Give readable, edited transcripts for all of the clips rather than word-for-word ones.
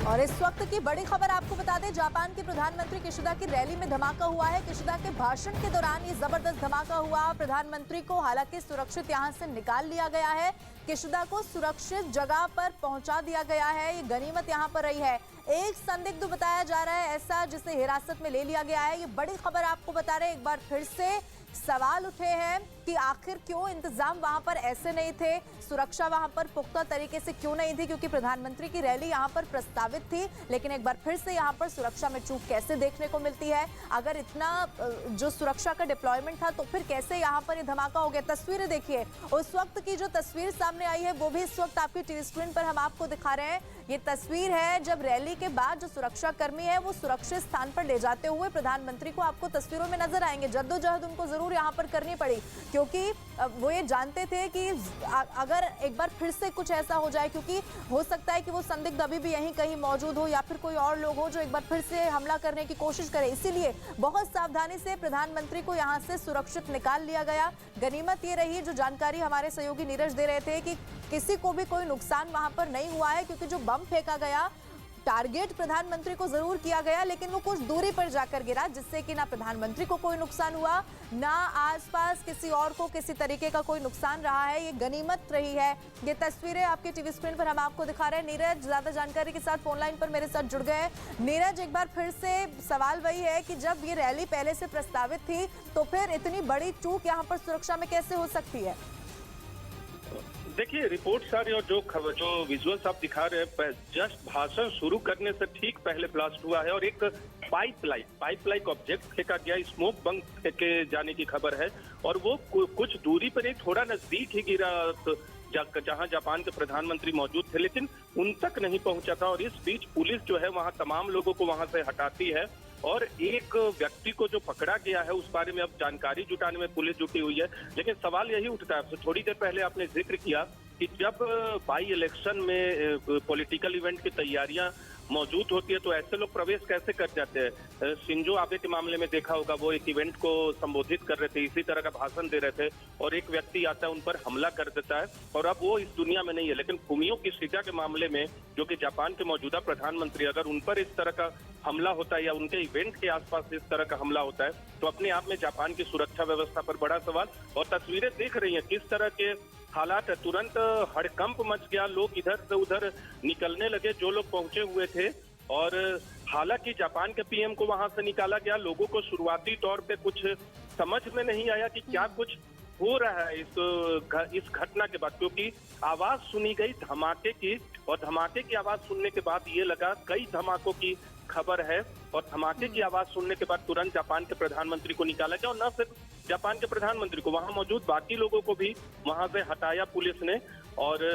और इस वक्त की बड़ी खबर आपको बता दें, जापान के प्रधानमंत्री किशिदा की रैली में धमाका हुआ है। किशिदा के भाषण के दौरान ये जबरदस्त धमाका हुआ। प्रधानमंत्री को हालांकि सुरक्षित यहां से निकाल लिया गया है। किशिदा को सुरक्षित जगह पर पहुंचा दिया गया है। ये गनीमत यहां पर रही है। एक संदिग्ध बताया जा रहा है ऐसा, जिसे हिरासत में ले लिया गया है। ये बड़ी खबर आपको बता रहे हैं। एक बार फिर से सवाल उठे हैं कि आखिर क्यों इंतजाम वहां पर ऐसे नहीं थे, सुरक्षा वहां पर पुख्ता तरीके से क्यों नहीं थी, क्योंकि प्रधानमंत्री की रैली यहां पर प्रस्तावित थी। लेकिन एक बार फिर से यहां पर सुरक्षा में चूक कैसे देखने को मिलती है। अगर इतना जो सुरक्षा का डिप्लॉयमेंट था तो फिर कैसे यहां पर ये धमाका हो गया। तस्वीरें देखिए, उस वक्त की जो तस्वीर सामने आई है वो भी इस वक्त आपकी टीवी स्क्रीन पर हम आपको दिखा रहे हैं। ये तस्वीर है जब रैली के बाद जो सुरक्षा कर्मी है वो सुरक्षित स्थान पर ले जाते हुए प्रधानमंत्री को आपको तस्वीरों में नजर आएंगे। जद्दोजहद उनको जरूर यहाँ पर करनी पड़ी, क्योंकि वो ये जानते थे कि अगर एक बार फिर से कुछ ऐसा हो जाए, क्योंकि हो सकता है कि वो संदिग्ध अभी भी यहीं कहीं मौजूद हो या फिर कोई और लोग हो जो एक बार फिर से हमला करने की कोशिश करे। इसीलिए बहुत सावधानी से प्रधानमंत्री को यहाँ से सुरक्षित निकाल लिया गया। गनीमत ये रही, जो जानकारी हमारे सहयोगी नीरज दे रहे थे, कि किसी को भी कोई नुकसान वहां पर नहीं हुआ है, क्योंकि जो बम फेंका गया टारगेट प्रधानमंत्री को जरूर किया गया, लेकिन वो कुछ दूरी पर जाकर गिरा, जिससे कि ना प्रधानमंत्री को कोई नुकसान हुआ, ना आसपास किसी और को किसी तरीके का कोई नुकसान रहा है। ये गनीमत रही है। ये तस्वीरें आपकी टीवी स्क्रीन पर हम आपको दिखा रहे हैं। नीरज ज्यादा जानकारी के साथ फोन लाइन पर मेरे साथ जुड़ गए। नीरज, एक बार फिर से सवाल वही है कि जब ये रैली पहले से प्रस्तावित थी तो फिर इतनी बड़ी चूक यहाँ पर सुरक्षा में कैसे हो सकती है? देखिए, रिपोर्ट सारी और जो विजुअल्स आप दिखा रहे हैं, जस्ट भाषण शुरू करने से ठीक पहले ब्लास्ट हुआ है और एक पाइपलाइन ऑब्जेक्ट फेंका गया, स्मोक बम फेंके जाने की खबर है और वो कुछ दूरी पर नहीं, थोड़ा नजदीक ही गिरा जहां जापान के प्रधानमंत्री मौजूद थे, लेकिन उन तक नहीं पहुंचा था। और इस बीच पुलिस जो है वहां तमाम लोगों को वहां से हटाती है और एक व्यक्ति को जो पकड़ा गया है उस बारे में अब जानकारी जुटाने में पुलिस जुटी हुई है। लेकिन सवाल यही उठता है, थोड़ी देर पहले आपने जिक्र किया कि जब बाई इलेक्शन में पॉलिटिकल इवेंट की तैयारियां मौजूद होती है तो ऐसे लोग प्रवेश कैसे कर जाते हैं। शिंजो आबे के मामले में देखा होगा, वो एक इवेंट को संबोधित कर रहे थे, इसी तरह का भाषण दे रहे थे और एक व्यक्ति आता है, उन पर हमला कर देता है और अब वो इस दुनिया में नहीं है। लेकिन फुमियो किशिदा के मामले में, जो कि जापान के मौजूदा प्रधानमंत्री, अगर उन पर इस तरह का हमला होता है या उनके इवेंट के आसपास इस तरह का हमला होता है तो अपने आप में जापान की सुरक्षा व्यवस्था पर बड़ा सवाल। और तस्वीरें देख रही हैं किस तरह के हालात है, तुरंत हड़कंप मच गया, लोग इधर से उधर निकलने लगे जो लोग पहुंचे हुए थे। और हालांकि जापान के पीएम को वहां से निकाला गया। लोगों को शुरुआती तौर पे कुछ समझ में नहीं आया कि क्या कुछ हो रहा है इस घटना के बाद, क्योंकि आवाज सुनी गई धमाके की और धमाके की आवाज सुनने के बाद ये लगा कई धमाकों की खबर है और धमाके की आवाज सुनने के बाद तुरंत जापान के प्रधानमंत्री को निकाला गया और न सिर्फ जापान के प्रधानमंत्री को, वहां मौजूद बाकी लोगों को भी वहां से हटाया पुलिस ने। और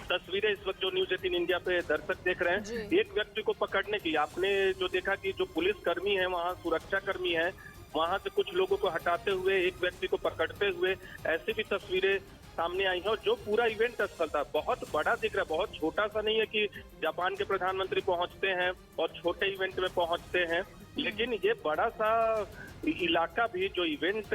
तस्वीरें इस वक्त जो न्यूज 18 इंडिया पे दर्शक देख रहे हैं, एक व्यक्ति को पकड़ने की आपने जो देखा कि जो पुलिस कर्मी है वहां, सुरक्षा कर्मी है, वहां से कुछ लोगों को हटाते हुए एक व्यक्ति को पकड़ते हुए ऐसी भी तस्वीरें सामने आई है। और जो पूरा इवेंट स्थल था बहुत बड़ा दिख रहा है, बहुत छोटा सा नहीं है कि जापान के प्रधानमंत्री पहुंचते हैं और छोटे इवेंट में पहुंचते हैं, लेकिन ये बड़ा सा इलाका भी, जो इवेंट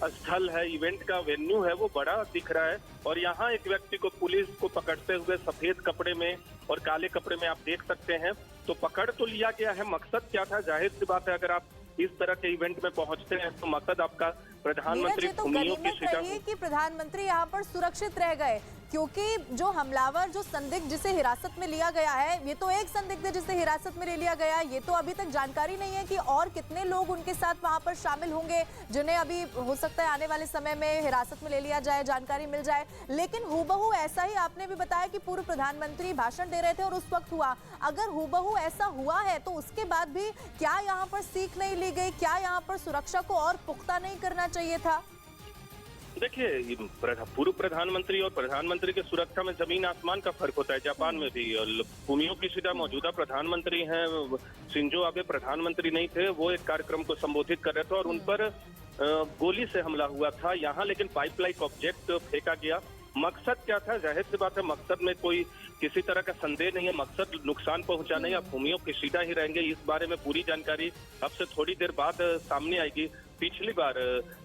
स्थल है, इवेंट का वेन्यू है, वो बड़ा दिख रहा है। और यहाँ एक व्यक्ति को पुलिस को पकड़ते हुए सफेद कपड़े में और काले कपड़े में आप देख सकते हैं। तो पकड़ तो लिया गया है, मकसद क्या था? जाहिर सी बात है, अगर आप इस तरह के इवेंट में पहुंचते हैं तो मकसद आपका प्रधानमंत्री फुमियो किशिदा कि प्रधानमंत्री यहाँ पर सुरक्षित रह गए, क्योंकि जो हमलावर, जो संदिग्ध जिसे हिरासत में लिया गया है, ये तो एक संदिग्ध है जिसे हिरासत में ले लिया गया, ये तो अभी तक जानकारी नहीं है कि और कितने लोग उनके साथ वहां पर शामिल होंगे जिन्हें अभी हो सकता है आने वाले समय में हिरासत में ले लिया जाए, जानकारी मिल जाए। लेकिन हूबहू ऐसा ही आपने भी बताया कि पूर्व प्रधानमंत्री भाषण दे रहे थे और उस वक्त हुआ। अगर हूबहू ऐसा हुआ है तो उसके बाद भी क्या यहाँ पर सीख नहीं ली गई? क्या यहाँ पर सुरक्षा को और पुख्ता नहीं करना चाहिए था? देखिए, पूर्व प्रधानमंत्री और प्रधानमंत्री की सुरक्षा में जमीन आसमान का फर्क होता है। जापान में भी फुमियो किशिदा मौजूदा प्रधानमंत्री हैं, शिंजो आबे प्रधानमंत्री नहीं थे, वो एक कार्यक्रम को संबोधित कर रहे थे और उन पर गोली से हमला हुआ था यहाँ, लेकिन पाइपलाइन ऑब्जेक्ट फेंका गया। मकसद क्या था? जाहिर सी बात है, मकसद में कोई किसी तरह का संदेह नहीं है, मकसद नुकसान पहुंचाना या फुमियो किशिदा ही रहेंगे। इस बारे में पूरी जानकारी अब से थोड़ी देर बाद सामने आएगी। पिछली बार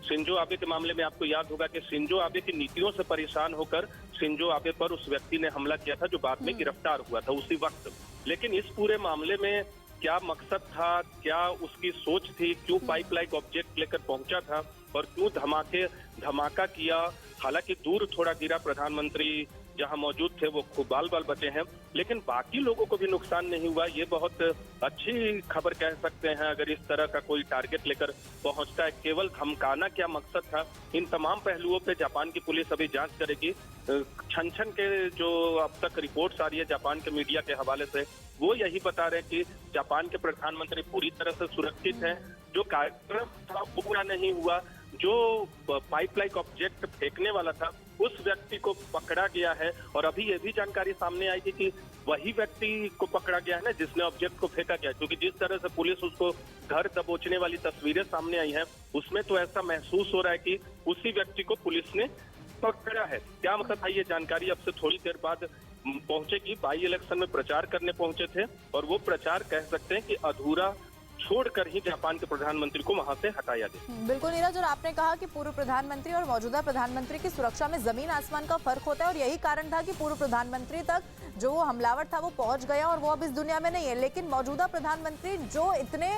शिंजो आबे के मामले में आपको याद होगा कि शिंजो आबे की नीतियों से परेशान होकर शिंजो आबे पर उस व्यक्ति ने हमला किया था जो बाद में गिरफ्तार हुआ था उसी वक्त। लेकिन इस पूरे मामले में क्या मकसद था, क्या उसकी सोच थी, क्यों पाइपलाइन ऑब्जेक्ट लेकर पहुंचा था और क्यों धमाका किया। हालांकि दूर थोड़ा गिरा, प्रधानमंत्री जहां मौजूद थे वो खूब बाल बाल बचे हैं, लेकिन बाकी लोगों को भी नुकसान नहीं हुआ। ये बहुत अच्छी खबर कह सकते हैं अगर इस तरह का कोई टारगेट लेकर पहुंचता है। केवल धमकाना क्या मकसद था, इन तमाम पहलुओं पे जापान की पुलिस अभी जांच करेगी। छन छन के जो अब तक रिपोर्ट्स आ रही है जापान के मीडिया के हवाले से, वो यही बता रहे हैं कि जापान के प्रधानमंत्री पूरी तरह से सुरक्षित हैं। जो कार्यक्रम था वो पूरा नहीं हुआ, जो पाइपलाइन ऑब्जेक्ट फेंकने वाला था उस व्यक्ति को पकड़ा गया है। और अभी ये भी जानकारी सामने आई थी कि वही व्यक्ति को पकड़ा गया है ना जिसने ऑब्जेक्ट को फेंका गया, क्योंकि जिस तरह से पुलिस उसको घर दबोचने वाली तस्वीरें सामने आई हैं उसमें तो ऐसा महसूस हो रहा है कि उसी व्यक्ति को पुलिस ने पकड़ा है। क्या मतलब था, ये जानकारी अब से थोड़ी देर बाद पहुंचेगी। बाई इलेक्शन में प्रचार करने पहुंचे थे और वो प्रचार कह सकते हैं कि अधूरा छोड़कर ही जापान के प्रधानमंत्री को वहां से हटाया गया। बिल्कुल नीरज, और आपने कहा कि पूर्व प्रधानमंत्री और मौजूदा प्रधानमंत्री की सुरक्षा में जमीन आसमान का फर्क होता है और यही कारण था कि पूर्व प्रधानमंत्री तक जो वो हमलावर था वो पहुंच गया और वो अब इस दुनिया में नहीं है। लेकिन मौजूदा प्रधानमंत्री जो इतने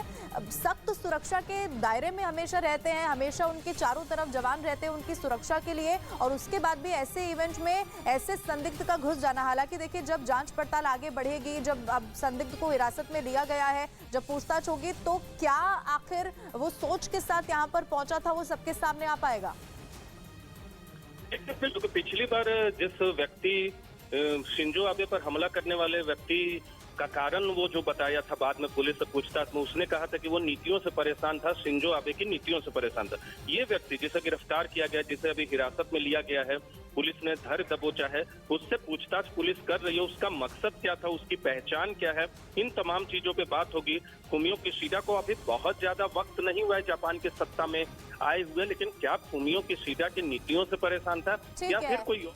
सख्त सुरक्षा के दायरे में हमेशा रहते हैं, हमेशा उनके चारों तरफ जवान रहते हैं उनकी सुरक्षा के लिए, और उसके बाद भी ऐसे इवेंट में ऐसे संदिग्ध का घुस जाना। हालांकि देखिए जब जांच पड़ताल आगे बढ़ेगी, जब अब संदिग्ध को हिरासत में लिया गया है, जब पूछताछ होगी तो क्या आखिर वो सोच के साथ यहाँ पर पहुंचा था वो सबके सामने आ पाएगा। पिछली बार जिस व्यक्ति शिंजो आबे पर हमला करने वाले व्यक्ति का कारण वो जो बताया था बाद में पुलिस से पूछताछ में, उसने कहा था कि वो नीतियों से परेशान था, शिंजो आबे की नीतियों से परेशान था। ये व्यक्ति जिसे गिरफ्तार किया गया, जिसे अभी हिरासत में लिया गया है, पुलिस ने धर दबोचा है, उससे पूछताछ पुलिस कर रही है। उसका मकसद क्या था, उसकी पहचान क्या है, इन तमाम चीजों पे बात होगी। फुमियो किशिडा को अभी बहुत ज्यादा वक्त नहीं हुआ है जापान के सत्ता में आए हुए, लेकिन क्या फुमियो किशिडा की नीतियों से परेशान था या फिर कोई?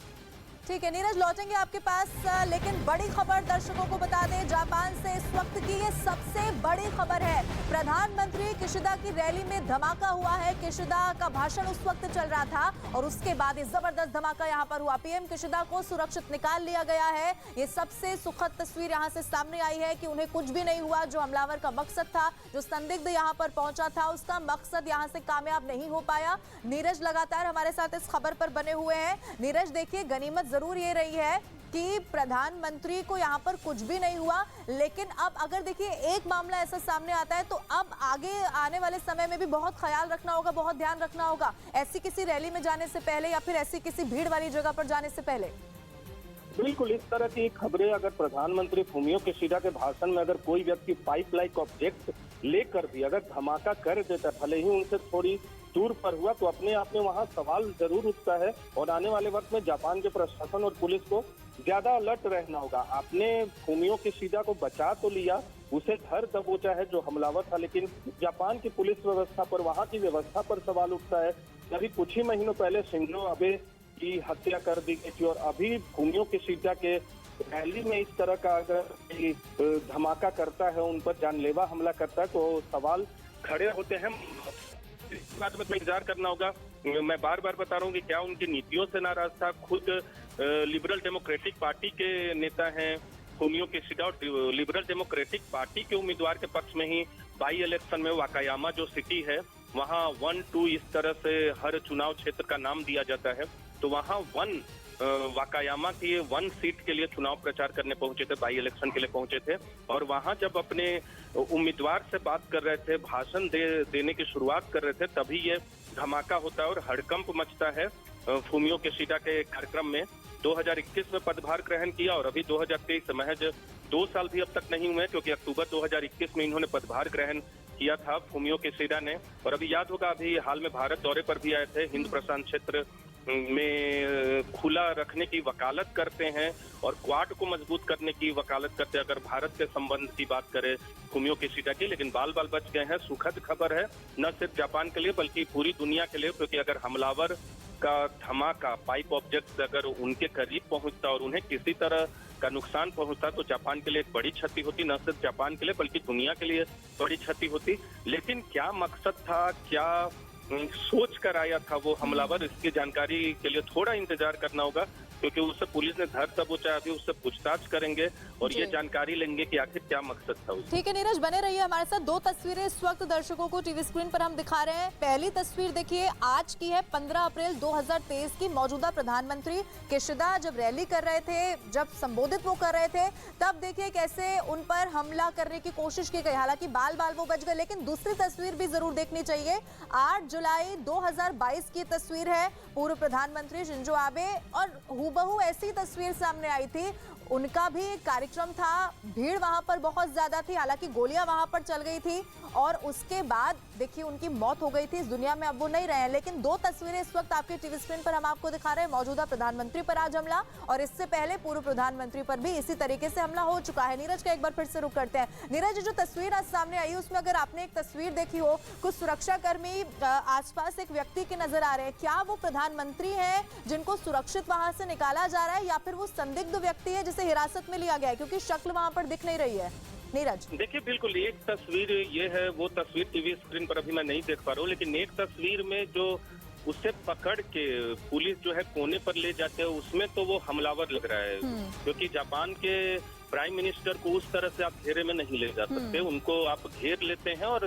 ठीक है नीरज, लौटेंगे आपके पास, लेकिन बड़ी खबर दर्शकों को बता दें जापान से इस वक्त की ये सबसे बड़ी खबर है। प्रधानमंत्री किशिदा की रैली में धमाका हुआ है। किशिदा का भाषण उस वक्त चल रहा था और उसके बाद ये जबरदस्त धमाका यहाँ पर हुआ। पीएम किशिदा को सुरक्षित निकाल लिया गया है। ये सबसे सुखद तस्वीर यहाँ से सामने आई है कि उन्हें कुछ भी नहीं हुआ। जो हमलावर का मकसद था, जो संदिग्ध यहाँ पर पहुंचा था, उसका मकसद यहाँ से कामयाब नहीं हो पाया। नीरज लगातार हमारे साथ इस खबर पर बने हुए हैं। नीरज देखिए, गनीमत जरूर ये रही है कि प्रधानमंत्री को यहाँ पर कुछ भी नहीं हुआ, लेकिन अब अगर देखिए एक मामला ऐसा सामने आता है तो अब आगे आने वाले समय में भी बहुत ख्याल रखना होगा, बहुत ध्यान रखना होगा ऐसी किसी रैली में जाने से पहले या फिर ऐसी किसी भीड़ वाली जगह पर जाने से पहले। बिल्कुल, इस तरह की खबरें अगर प्रधानमंत्री फुमियो किशिडा के भाषण में अगर कोई व्यक्ति पाइपलाइन ऑब्जेक्ट लेकर भी अगर धमाका कर देता, भले ही उनसे थोड़ी दूर पर हुआ, तो अपने आप में वहां सवाल जरूर उठता है। और आने वाले वक्त में जापान के प्रशासन और पुलिस को ज्यादा अलर्ट रहना होगा। आपने फुमियो किशिडा को बचा तो लिया, उसे धर दबोचा है जो हमलावर था, लेकिन जापान की पुलिस व्यवस्था पर, वहां की व्यवस्था पर सवाल उठता है। अभी कुछ ही महीनों पहले शिंजो आबे की हत्या कर दी गई थी और अभी फुमियो किशिडा के रैली में इस तरह का अगर धमाका करता है, उन पर जानलेवा हमला करता है, तो सवाल खड़े होते हैं। इस बात में तो इंतजार करना होगा। मैं बार बार बता रहा हूँ कि क्या उनकी नीतियों से नाराज था। खुद लिबरल डेमोक्रेटिक पार्टी के नेता हैं फुमियो किशिडा और लिबरल डेमोक्रेटिक पार्टी के उम्मीदवार के पक्ष में ही बाई इलेक्शन में वाकायामा जो सिटी है वहाँ 1-2 इस तरह से हर चुनाव क्षेत्र का नाम दिया जाता है, तो वहाँ वाकायामा की 1 सीट के लिए चुनाव प्रचार करने पहुंचे थे, बाई इलेक्शन के लिए पहुंचे थे। और वहां जब अपने उम्मीदवार से बात कर रहे थे, भाषण देने की शुरुआत कर रहे थे, तभी ये धमाका होता है और हड़कंप मचता है फुमियो किशिडा के कार्यक्रम में। 2021 में पदभार ग्रहण किया और अभी 2023 महज 2 साल भी अब तक नहीं हुए, क्योंकि अक्टूबर 2021 में इन्होंने पदभार ग्रहण किया था फुमियो किशिडा ने। और अभी याद होगा, अभी हाल में भारत दौरे पर भी आए थे। हिंद प्रशांत क्षेत्र में खुला रखने की वकालत करते हैं और क्वाड को मजबूत करने की वकालत करते हैं अगर भारत के संबंध की बात करें फुमियो किशिडा की। लेकिन बाल बाल बच गए हैं। सुखद खबर है न सिर्फ जापान के लिए बल्कि पूरी दुनिया के लिए, क्योंकि अगर हमलावर का धमाका पाइप ऑब्जेक्ट अगर उनके करीब पहुंचता और उन्हें किसी तरह का नुकसान पहुंचता तो जापान के लिए एक बड़ी क्षति होती। न सिर्फ जापान के लिए बल्कि दुनिया के लिए बड़ी क्षति होती। लेकिन क्या मकसद था, क्या सोच कर आया था वो हमलावर, इसकी जानकारी के लिए थोड़ा इंतजार करना होगा। क्योंकि उससे पुलिस ने धर दबोचा। अभी उससे पूछताछ करेंगे और ये जानकारी लेंगे कि आखिर क्या मकसद था उसका। ठीक है नीरज, बने रहिए हमारे साथ। दो तस्वीरें इस वक्त दर्शकों को टीवी स्क्रीन पर हम दिखा रहे हैं। पहली तस्वीर देखिए, आज की है 15 अप्रैल 2023 की। मौजूदा प्रधानमंत्री किशिदा जब रैली कर रहे थे, जब संबोधित वो कर रहे थे, तब देखिए कैसे उन पर हमला करने की कोशिश की गई। हालांकि बाल बाल वो बच गए। लेकिन दूसरी तस्वीर भी जरूर देखनी चाहिए। 8 जुलाई 2022 की तस्वीर है। पूर्व प्रधानमंत्री शिंजो आबे और हूबहू ऐसी तस्वीर सामने आई थी। उनका भी एक कार्यक्रम था, भीड़ वहां पर बहुत ज्यादा थी, हालांकि गोलियां वहां पर चल गई थी और उसके बाद देखिए उनकी मौत हो गई थी। इस दुनिया में अब वो नहीं रहे हैं। लेकिन दो तस्वीरें इस वक्त आपके टीवी स्क्रीन पर हम आपको दिखा रहे हैं। मौजूदा प्रधानमंत्री पर आज हमला और इससे पहले पूर्व प्रधानमंत्री पर भी इसी तरीके से हमला हो चुका है। नीरज का एक बार फिर से रुख करते हैं। नीरज, जो तस्वीर आज सामने आई उसमें अगर आपने एक तस्वीर देखी हो, कुछ सुरक्षाकर्मी आसपास एक व्यक्ति के नजर आ रहे हैं। क्या वो प्रधानमंत्री है जिनको सुरक्षित वहां से निकाला जा रहा है या फिर वो संदिग्ध व्यक्ति है जिसे हिरासत में लिया गया है, क्योंकि शक्ल वहां पर दिख नहीं रही है? नीरज देखिए, बिल्कुल एक तस्वीर ये है, वो तस्वीर टीवी स्क्रीन पर अभी मैं नहीं देख पा रहा हूँ, लेकिन एक तस्वीर में जो उसे पकड़ के पुलिस जो है कोने पर ले जाते हैं, उसमें तो वो हमलावर लग रहा है। क्योंकि जापान के प्राइम मिनिस्टर को उस तरह से आप घेरे में नहीं ले जा सकते। उनको आप घेर लेते हैं और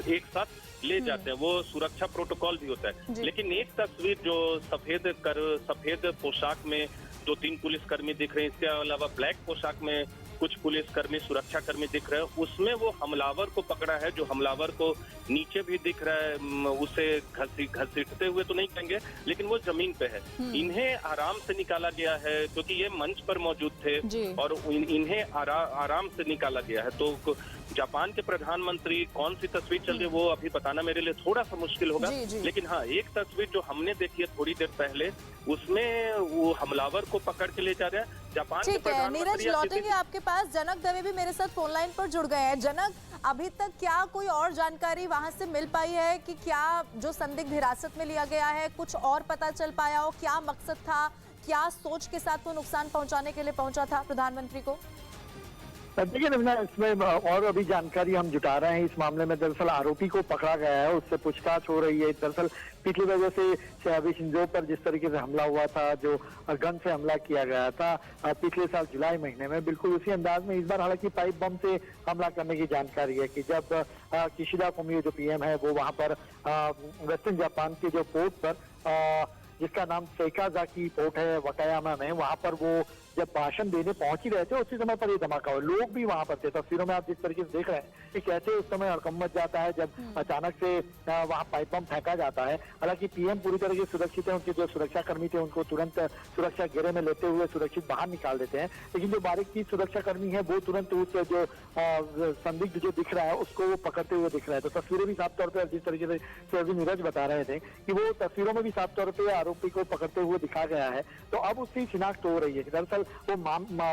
एक साथ ले जाते हैं, वो सुरक्षा प्रोटोकॉल भी होता है। लेकिन एक तस्वीर जो सफेद पोशाक में 2-3 पुलिसकर्मी दिख रहे हैं, इसके अलावा ब्लैक पोशाक में कुछ पुलिसकर्मी, सुरक्षा कर्मी दिख रहे हैं, उसमें वो हमलावर को पकड़ा है, जो हमलावर को नीचे भी दिख रहा है। उसे घसीटते हुए तो नहीं कहेंगे, लेकिन वो जमीन पे है। इन्हें आराम से निकाला गया है क्योंकि ये मंच पर मौजूद थे और इन्हें आराम से निकाला गया है। तो जापान के प्रधानमंत्री कौन सी तस्वीर चल रही है वो अभी बताना मेरे लिए थोड़ा सा मुश्किल होगा। लेकिन हाँ, एक तस्वीर जो हमने देखी है थोड़ी देर पहले, उसमें वो हमलावर को पकड़ के ले जा रहे हैं। जापान के प्रधानमंत्री नीरज लौटेंगे आपके पास। जनक दवे भी मेरे साथ फोन लाइन पर जुड़ गए हैं। जनक, अभी तक क्या कोई और जानकारी वहां से मिल पाई है कि क्या जो संदिग्ध हिरासत में लिया गया है, कुछ और पता चल पाया हो? क्या मकसद था, क्या सोच के साथ वो नुकसान पहुंचाने के लिए पहुंचा था प्रधानमंत्री को? देखिए रवीना, इसमें और अभी जानकारी हम जुटा रहे हैं। इस मामले में दरअसल आरोपी को पकड़ा गया है, उससे पूछताछ हो रही है। दरअसल पिछली वजह से अभी शिंजो पर जिस तरीके से हमला हुआ था, जो गन से हमला किया गया था पिछले साल जुलाई महीने में, बिल्कुल उसी अंदाज में इस बार हालांकि पाइप बम से हमला करने की जानकारी है कि जब किशिदा फुमियो जो पीएम है वो वहां पर वेस्टर्न जापान के जो पोर्ट पर, जिसका नाम सेकाजाकी पोर्ट है वकायामा में, वहां पर वो जब भाषण देने पहुंच ही रहे थे उसी समय पर ये धमाका हुआ। लोग भी वहां पर थे। तस्वीरों में आप जिस तरीके से देख रहे हैं कि कैसे उस समय हड़कंप मच जाता है जब अचानक से वहां पाइप बम फेंका जाता है। हालांकि पीएम पूरी तरह से सुरक्षित है, उनके जो सुरक्षा कर्मी थे उनको तुरंत सुरक्षा घेरे में लेते हुए सुरक्षित बाहर निकाल देते हैं। लेकिन जो बारीक चीज सुरक्षा कर्मी है वो तुरंत उस जो संदिग्ध जो दिख रहा है उसको वो पकड़ते हुए दिख रहा है। तो तस्वीरें भी साफ तौर पर जिस तरीके से अभी नीरज बता रहे थे कि वो तस्वीरों में भी साफ तौर पर आरोपी को पकड़ते हुए दिखा गया है। तो अब उसकी शिनाख्त हो रही है कि दरअसल वो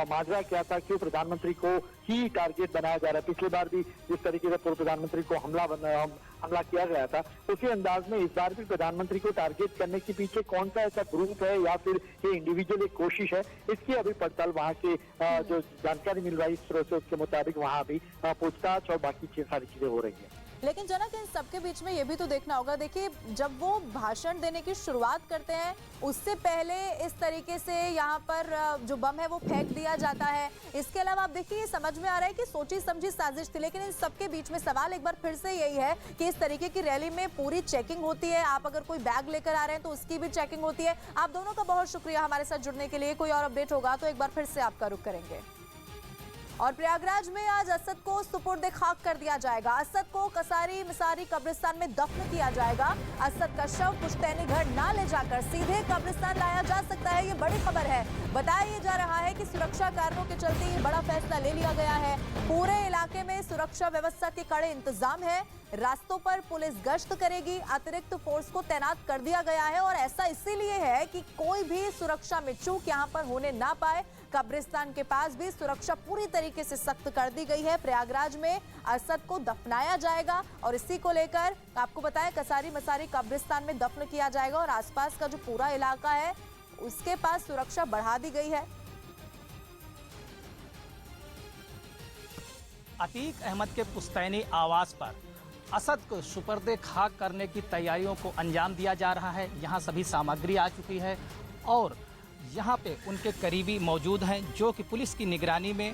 माजरा क्या था, क्यों प्रधानमंत्री को ही टारगेट बनाया जा रहा है। पिछली बार भी जिस तरीके से पूर्व प्रधानमंत्री को हमला किया गया था, उसी अंदाज में इस बार भी प्रधानमंत्री को टारगेट करने के पीछे कौन सा ऐसा ग्रुप है या फिर ये इंडिविजुअल एक कोशिश है, इसकी अभी पड़ताल वहाँ के जो जानकारी मिल रही है उसके मुताबिक वहाँ अभी पूछताछ और बाकी सारी चीजें हो रही है। लेकिन जनक, इन सबके बीच में ये भी तो देखना होगा, देखिए जब वो भाषण देने की शुरुआत करते हैं उससे पहले इस तरीके से यहाँ पर जो बम है वो फेंक दिया जाता है। इसके अलावा आप देखिए ये समझ में आ रहा है कि सोची समझी साजिश थी। लेकिन इन सबके बीच में सवाल एक बार फिर से यही है कि इस तरीके की रैली में पूरी चेकिंग होती है। आप अगर कोई बैग लेकर आ रहे हैं तो उसकी भी चेकिंग होती है। आप दोनों का बहुत शुक्रिया हमारे साथ जुड़ने के लिए। कोई और अपडेट होगा तो एक बार फिर से आपका रुख करेंगे। और प्रयागराज में आज असद को सुपुर्द खाक कर दिया जाएगा। असद को कसारी मिसारी कब्रिस्तान में दफन किया जाएगा। असद का शव पुश्तैनी घर ना ले जाकर सीधे कब्रिस्तान लाया जा सकता है, ये बड़ी खबर है। बताया जा रहा है कि सुरक्षा कारणों के चलते ये बड़ा फैसला ले लिया गया है। पूरे इलाके में सुरक्षा व्यवस्था के कड़े इंतजाम है। रास्तों पर पुलिस गश्त करेगी, अतिरिक्त फोर्स को तैनात कर दिया गया है और ऐसा इसीलिए है कि कोई भी सुरक्षा में चूक यहाँ पर होने ना पाए। कब्रिस्तान के पास भी सुरक्षा पूरी तरीके से सख्त कर दी गई है। प्रयागराज में असद को दफनाया जाएगा और इसी को लेकर आपको बताएं कसारी मसारी कब्रिस्तान में दफन किया जाएगा और आसपास का जो पूरा इलाका है उसके पास सुरक्षा बढ़ा दी गई है। अतीक अहमद के पुश्तैनी आवास पर असद को सुपर्दे खाक करने की तैयारियों को अंजाम दिया जा रहा है। यहाँ सभी सामग्री आ चुकी है और यहाँ पे उनके करीबी मौजूद हैं जो कि पुलिस की निगरानी में